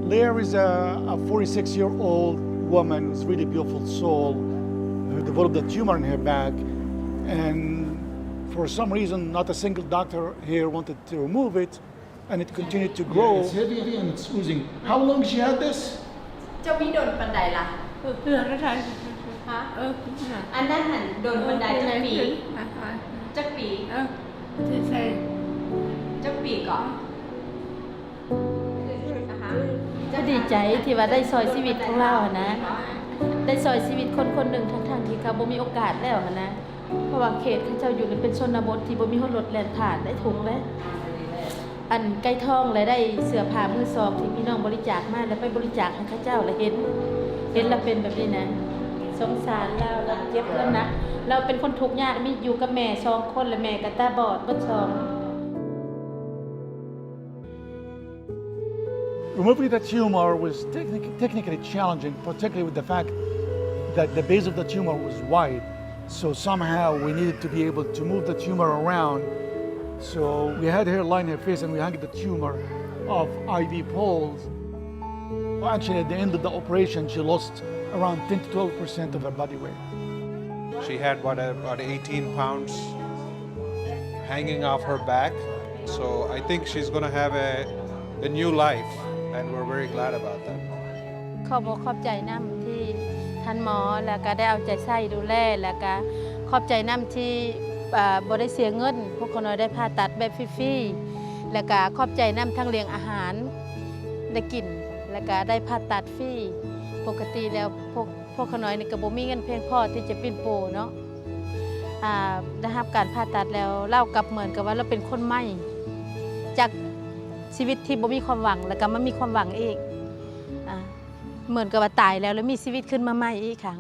There is a 46-year-old woman who's really beautiful soul who developed a tumor in her back, and for some reason not a single doctor here wanted to remove it, and it continued to grow. It's heavy and it's oozing. How long she had this? เจ้ามีโดนปันไดล่ะ เดือนละไทย ฮะอันนั้นหันโดนปันไดจักปีจักปี ที่ใส่ จักปีก่อนนะคะ ก็ดีใจที่ว่าได้ซอยชีวิตของเราอะนะได้ซอยชีวิตคนคนหนึ่งทั้งๆที่เขาบ่มีโอกาสแล้วอะนะเพราะว่าเขตเขาเจ้าอยู่นี่เป็นชนบทที่บ่มีรถแล่นผ่านได้ถุงแล้วอันใกล้ท้องและได้เสื้อผ้ามือสองที่พี่น้องบริจาคมาแล้วไปบริจาคให้เขาเจ้าแล้วเห็นแล้วเป็นแบบนี้นะสงสารเราเจ็บแล้วนะเราเป็นคนทุกข์ยากมีอยู่กับแม่2คนและแม่ก็ตาบอดเบิดRemoving the tumor was technically challenging, particularly with the fact that the base of the tumor was wide. So somehow we needed to be able to move the tumor around. So we had her line her face and we hung the tumor off IV poles. Well, actually, at the end of the operation, she lost around 10 to 12% of her body weight. She had about 18 pounds hanging off her back. So I think she's going to have a new life, and we're very glad about that. ขอบอกขอบใจน้ำที่ท่านหมอแล้วก็ได้เอาใจใส่ดูแลแล้วก็ขอบใจน้ำที่บ่ได้เสียเงินพวกเขาน้อยได้ผ่าตัดแบบฟรีๆแล้วก็ขอบใจน้ำทั้งเลี้ยงอาหารได้กินแล้วก็ได้ผ่าตัดฟรีปกติแล้วพวกเขาน้อยนี่ก็บ่มีเงินเพียงพอที่จะปิ้นโปเนาะได้รับการผ่าตัดแล้วเล่ากลับเหมือนกับว่าเราเป็นคนใหม่จากชีวิตที่บ่มีความหวังแล้วก็มามีความหวังอีกเหมือนกับว่าตายแล้วมีชีวิตขึ้นมาใหม่อีกครั้ง